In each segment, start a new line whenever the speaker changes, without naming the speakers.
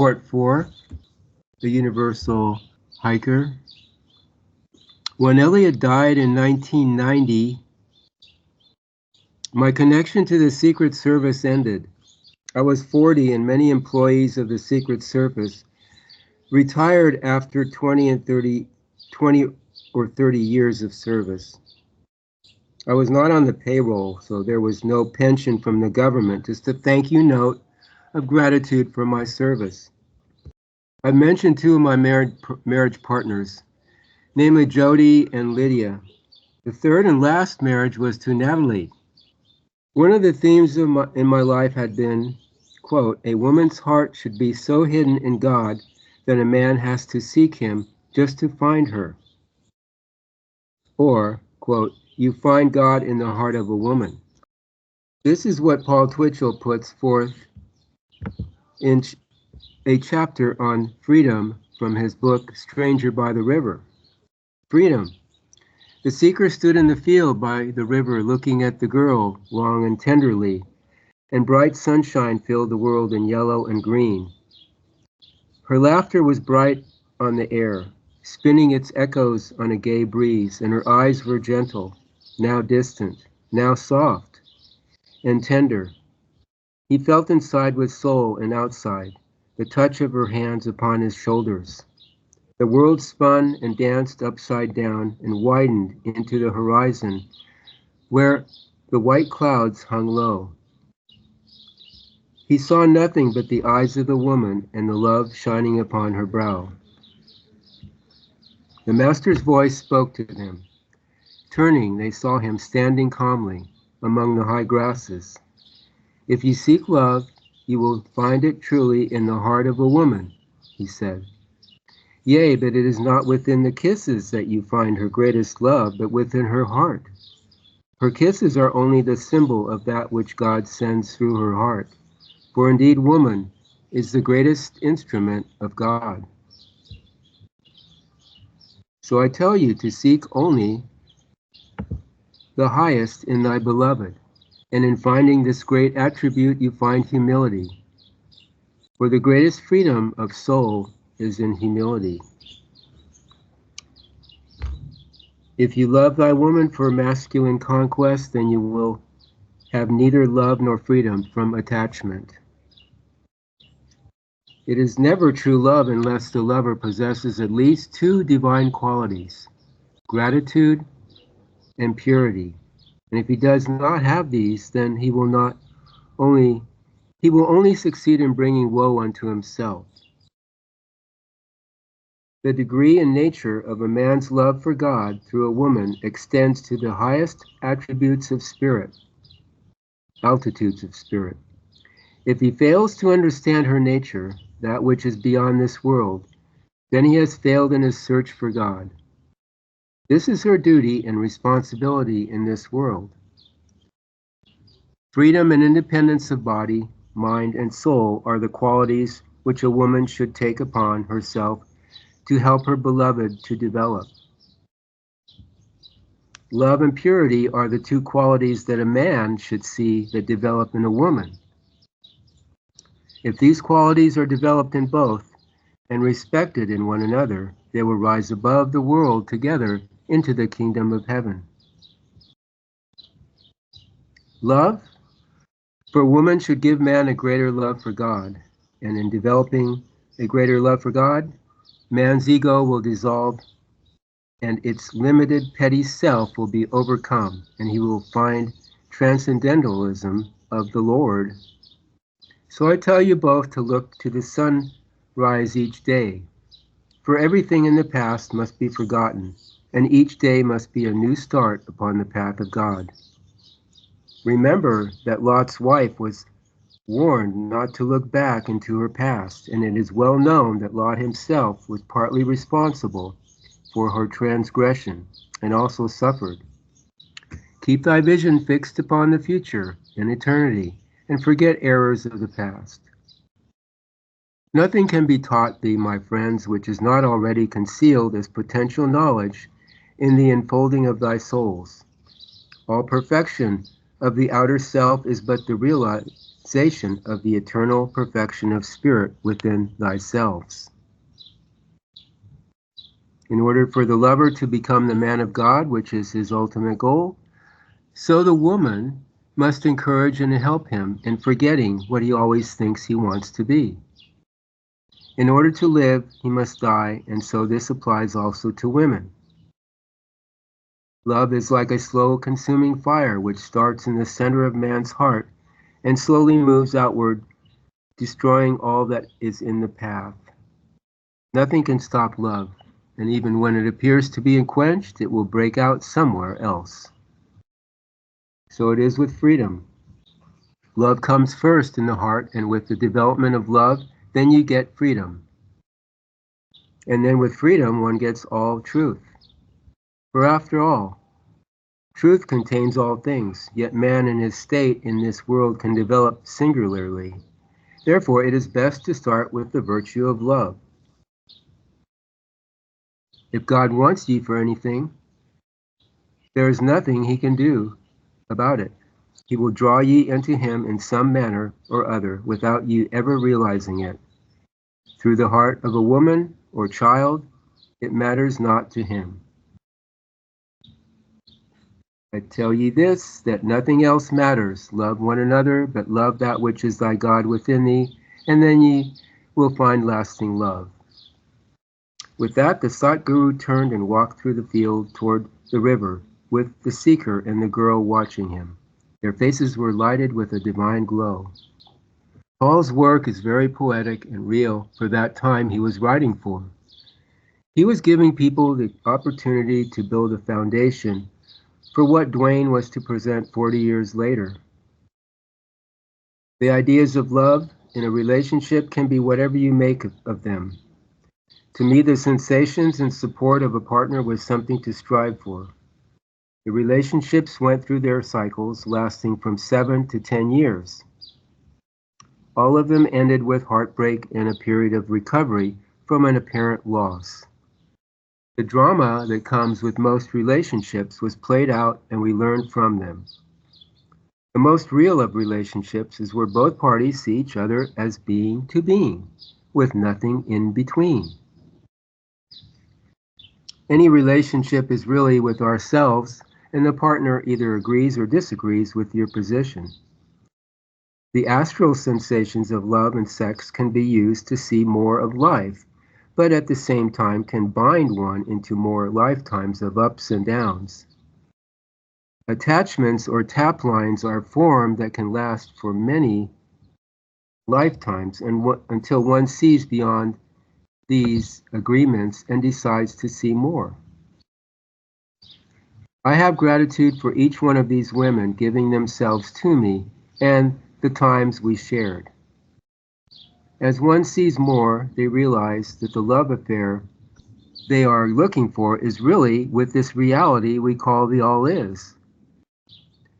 Report 4, the Universal Hiker. When Elliot died in 1990, my connection to the Secret Service ended. I was 40 and many employees of the Secret Service retired after 20 or 30 years of service. I was not on the payroll, so there was no pension from the government, just a thank you note of gratitude for my service. I mentioned two of my marriage partners, namely Jody and Lydia. The third and last marriage was to Natalie. One of the themes in my life had been, quote, a woman's heart should be so hidden in God that a man has to seek him just to find her. Or, quote, you find God in the heart of a woman. This is what Paul Twitchell puts forth in a chapter on freedom from his book, Stranger by the River. Freedom. The seeker stood in the field by the river looking at the girl long and tenderly, and bright sunshine filled the world in yellow and green. Her laughter was bright on the air, spinning its echoes on a gay breeze, and her eyes were gentle, now distant, now soft and tender. He felt inside with soul and outside, the touch of her hands upon his shoulders. The world spun and danced upside down and widened into the horizon where the white clouds hung low. He saw nothing but the eyes of the woman and the love shining upon her brow. The master's voice spoke to them. Turning, they saw him standing calmly among the high grasses. If you seek love, you will find it truly in the heart of a woman, he said. Yea, but it is not within the kisses that you find her greatest love, but within her heart. Her kisses are only the symbol of that which God sends through her heart. For indeed, woman is the greatest instrument of God. So I tell you to seek only the highest in thy beloved, and in finding this great attribute you find humility. For the greatest freedom of soul is in humility. If you love thy woman for masculine conquest, then you will have neither love nor freedom from attachment. It is never true love unless the lover possesses at least two divine qualities, gratitude and purity. And if he does not have these, then he will only succeed in bringing woe unto himself. The degree and nature of a man's love for God through a woman extends to the highest attributes of spirit, altitudes of spirit. If he fails to understand her nature, that which is beyond this world, then he has failed in his search for God. This is her duty and responsibility in this world. Freedom and independence of body, mind, and soul are the qualities which a woman should take upon herself to help her beloved to develop. Love and purity are the two qualities that a man should see that develop in a woman. If these qualities are developed in both and respected in one another, they will rise above the world together into the kingdom of heaven. Love for a woman should give man a greater love for God, and in developing a greater love for God, man's ego will dissolve and its limited petty self will be overcome, and he will find transcendentalism of the Lord. So I tell you both to look to the sunrise each day, for everything in the past must be forgotten, and each day must be a new start upon the path of God. Remember that Lot's wife was warned not to look back into her past, and it is well known that Lot himself was partly responsible for her transgression and also suffered. Keep thy vision fixed upon the future and eternity, and forget errors of the past. Nothing can be taught thee, my friends, which is not already concealed as potential knowledge in the enfolding of thy souls. All perfection of the outer self is but the of the eternal perfection of spirit within thyself. In order for the lover to become the man of God, which is his ultimate goal, so the woman must encourage and help him in forgetting what he always thinks he wants to be. In order to live, he must die, and so this applies also to women. Love is like a slow consuming fire which starts in the center of man's heart and slowly moves outward, destroying all that is in the path. Nothing can stop love, and even when it appears to be unquenched, it will break out somewhere else. So it is with freedom. Love comes first in the heart, and with the development of love, then you get freedom. And then with freedom, one gets all truth. For after all, truth contains all things, yet man in his state in this world can develop singularly. Therefore, it is best to start with the virtue of love. If God wants ye for anything, there is nothing he can do about it. He will draw ye into him in some manner or other without you ever realizing it. Through the heart of a woman or child, it matters not to him. I tell ye this, that nothing else matters. Love one another, but love that which is thy God within thee, and then ye will find lasting love. With that, the Satguru turned and walked through the field toward the river, with the seeker and the girl watching him. Their faces were lighted with a divine glow. Paul's work is very poetic and real for that time he was writing for. He was giving people the opportunity to build a foundation for what Duane was to present 40 years later. The ideas of love in a relationship can be whatever you make of them. To me, the sensations and support of a partner was something to strive for. The relationships went through their cycles, lasting from 7 to 10 years. All of them ended with heartbreak and a period of recovery from an apparent loss. The drama that comes with most relationships was played out and we learned from them. The most real of relationships is where both parties see each other as being to being, with nothing in between. Any relationship is really with ourselves, and the partner either agrees or disagrees with your position. The astral sensations of love and sex can be used to see more of life, but at the same time can bind one into more lifetimes of ups and downs. Attachments or tap lines are formed that can last for many lifetimes until one sees beyond these agreements and decides to see more. I have gratitude for each one of these women giving themselves to me and the times we shared. As one sees more, they realize that the love affair they are looking for is really with this reality we call the all-is.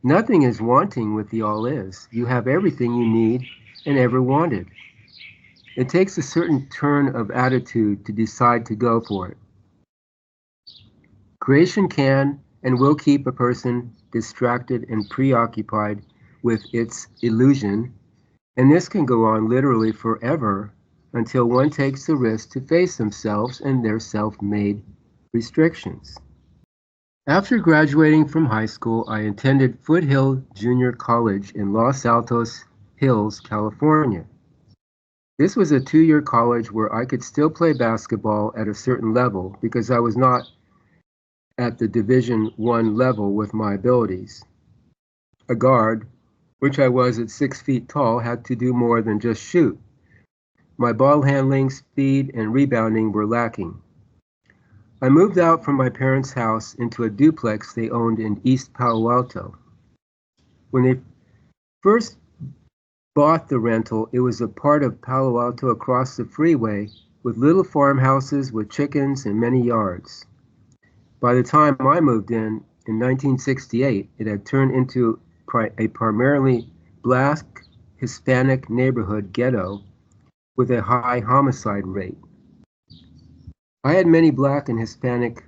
Nothing is wanting with the all-is. You have everything you need and ever wanted. It takes a certain turn of attitude to decide to go for it. Creation can and will keep a person distracted and preoccupied with its illusion, and this can go on literally forever until one takes the risk to face themselves and their self-made restrictions. After graduating from high school, I attended Foothill Junior College in Los Altos Hills, California. This was a 2-year college where I could still play basketball at a certain level because I was not at the Division I level with my abilities. A guard, which I was at 6 feet tall, had to do more than just shoot. My ball handling, speed, and rebounding were lacking. I moved out from my parents' house into a duplex they owned in East Palo Alto. When they first bought the rental, it was a part of Palo Alto across the freeway with little farmhouses with chickens and many yards. By the time I moved in 1968, it had turned into a primarily Black Hispanic neighborhood ghetto with a high homicide rate. I had many Black and Hispanic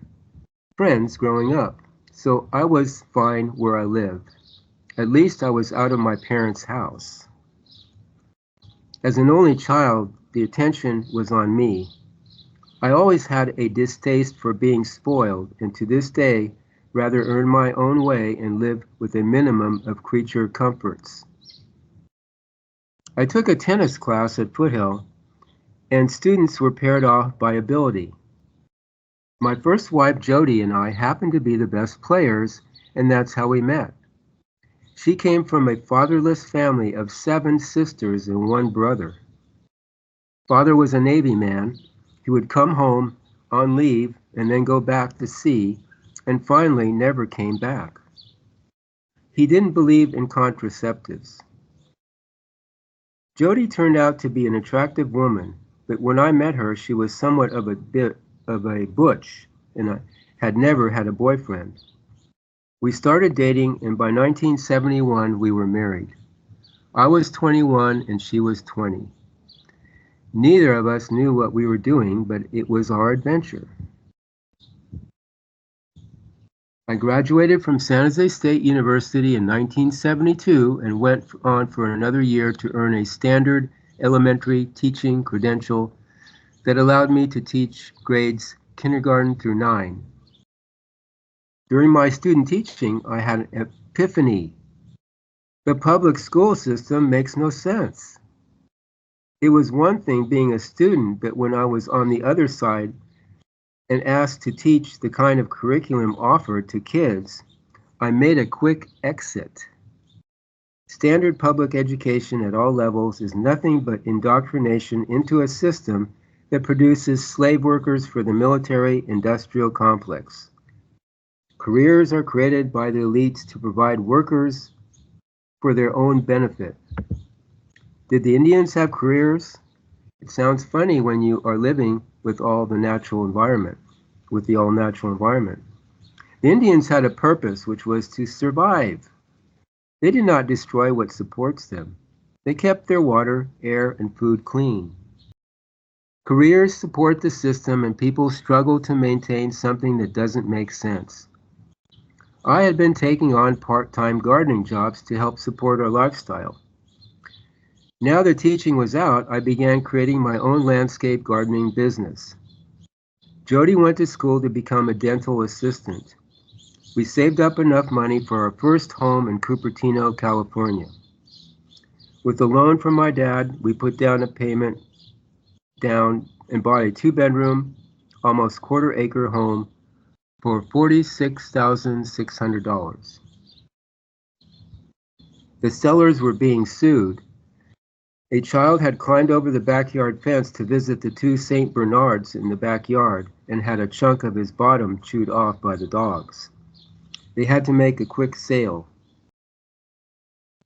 friends growing up, so I was fine where I lived. At least I was out of my parents' house. As an only child, the attention was on me. I always had a distaste for being spoiled, and to this day rather earn my own way and live with a minimum of creature comforts. I took a tennis class at Foothill, and students were paired off by ability. My first wife, Jody, and I happened to be the best players, and that's how we met. She came from a fatherless family of 7 sisters and 1 brother. Father was a Navy man. He would come home on leave and then go back to sea, and finally never came back. He didn't believe in contraceptives. Jody turned out to be an attractive woman, but when I met her, she was somewhat of a butch, and had never had a boyfriend. We started dating, and by 1971, we were married. I was 21 and she was 20. Neither of us knew what we were doing, but it was our adventure. I graduated from San Jose State University in 1972 and went on for another year to earn a standard elementary teaching credential that allowed me to teach grades kindergarten through 9. During my student teaching, I had an epiphany. The public school system makes no sense. It was one thing being a student, but when I was on the other side and asked to teach the kind of curriculum offered to kids, I made a quick exit. Standard public education at all levels is nothing but indoctrination into a system that produces slave workers for the military-industrial complex. Careers are created by the elites to provide workers for their own benefit. Did the Indians have careers? It sounds funny when you are living with the all-natural environment. The Indians had a purpose, which was to survive. They did not destroy what supports them. They kept their water, air, and food clean. Careers support the system, and people struggle to maintain something that doesn't make sense. I had been taking on part-time gardening jobs to help support our lifestyle. Now that teaching was out, I began creating my own landscape gardening business. Jody went to school to become a dental assistant. We saved up enough money for our first home in Cupertino, California. With a loan from my dad, we put down a payment and bought a 2-bedroom, almost quarter-acre home for $46,600. The sellers were being sued. A child had climbed over the backyard fence to visit the 2 St. Bernards in the backyard and had a chunk of his bottom chewed off by the dogs. They had to make a quick sale.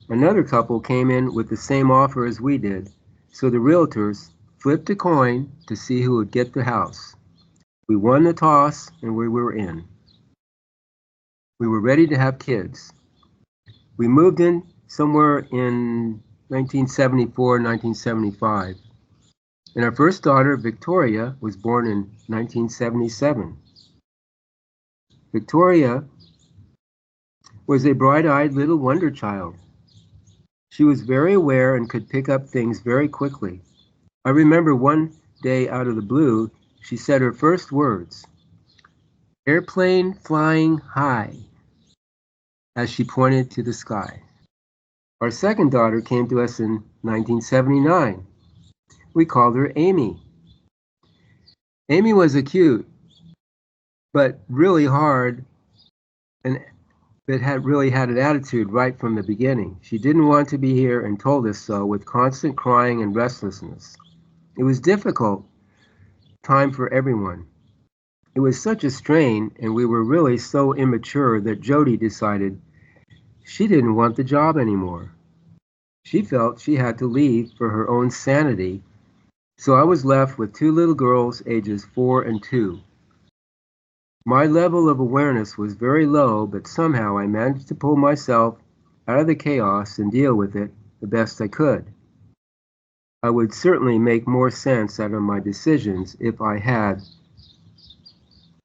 Another couple came in with the same offer as we did, so the realtors flipped a coin to see who would get the house. We won the toss and we were in. We were ready to have kids. We moved in somewhere in 1974, 1975. And our first daughter, Victoria, was born in 1977. Victoria was a bright-eyed little wonder child. She was very aware and could pick up things very quickly. I remember one day out of the blue, she said her first words, "Airplane flying high," as she pointed to the sky. Our second daughter came to us in 1979. We called her Amy. Amy was a cute, but really hard, but really had an attitude right from the beginning. She didn't want to be here and told us so, with constant crying and restlessness. It was difficult time for everyone. It was such a strain, and we were really so immature that Jody decided she didn't want the job anymore. She felt she had to leave for her own sanity, so I was left with 2 little girls ages 4 and 2. My level of awareness was very low, but somehow I managed to pull myself out of the chaos and deal with it the best I could. I would certainly make more sense out of my decisions if I had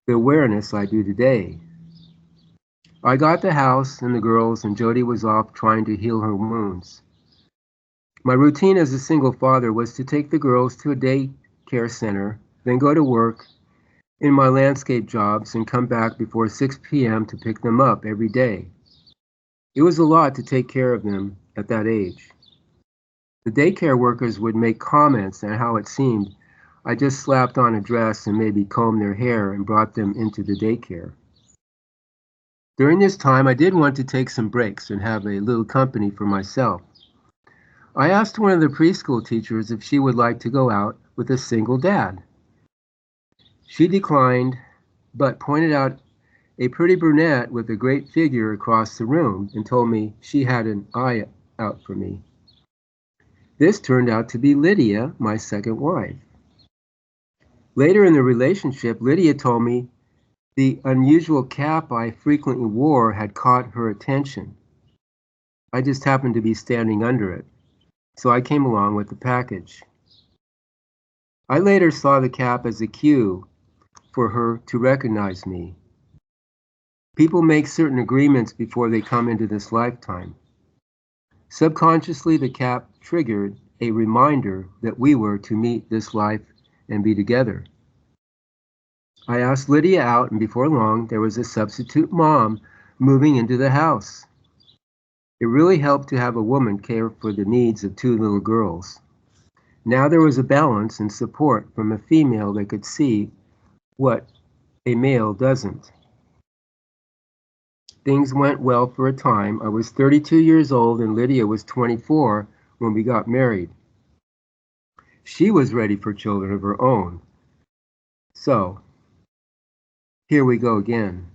the awareness I do today. I got the house and the girls, and Jody was off trying to heal her wounds. My routine as a single father was to take the girls to a daycare center, then go to work in my landscape jobs and come back before 6 p.m. to pick them up every day. It was a lot to take care of them at that age. The daycare workers would make comments on how it seemed I just slapped on a dress and maybe combed their hair and brought them into the daycare. During this time, I did want to take some breaks and have a little company for myself. I asked one of the preschool teachers if she would like to go out with a single dad. She declined, but pointed out a pretty brunette with a great figure across the room and told me she had an eye out for me. This turned out to be Lydia, my second wife. Later in the relationship, Lydia told me the unusual cap I frequently wore had caught her attention. I just happened to be standing under it, so I came along with the package. I later saw the cap as a cue for her to recognize me. People make certain agreements before they come into this lifetime. Subconsciously, the cap triggered a reminder that we were to meet this life and be together. I asked Lydia out, and before long, there was a substitute mom moving into the house. It really helped to have a woman care for the needs of two little girls. Now there was a balance and support from a female that could see what a male doesn't. Things went well for a time. I was 32 years old and Lydia was 24 when we got married. She was ready for children of her own. So, here we go again.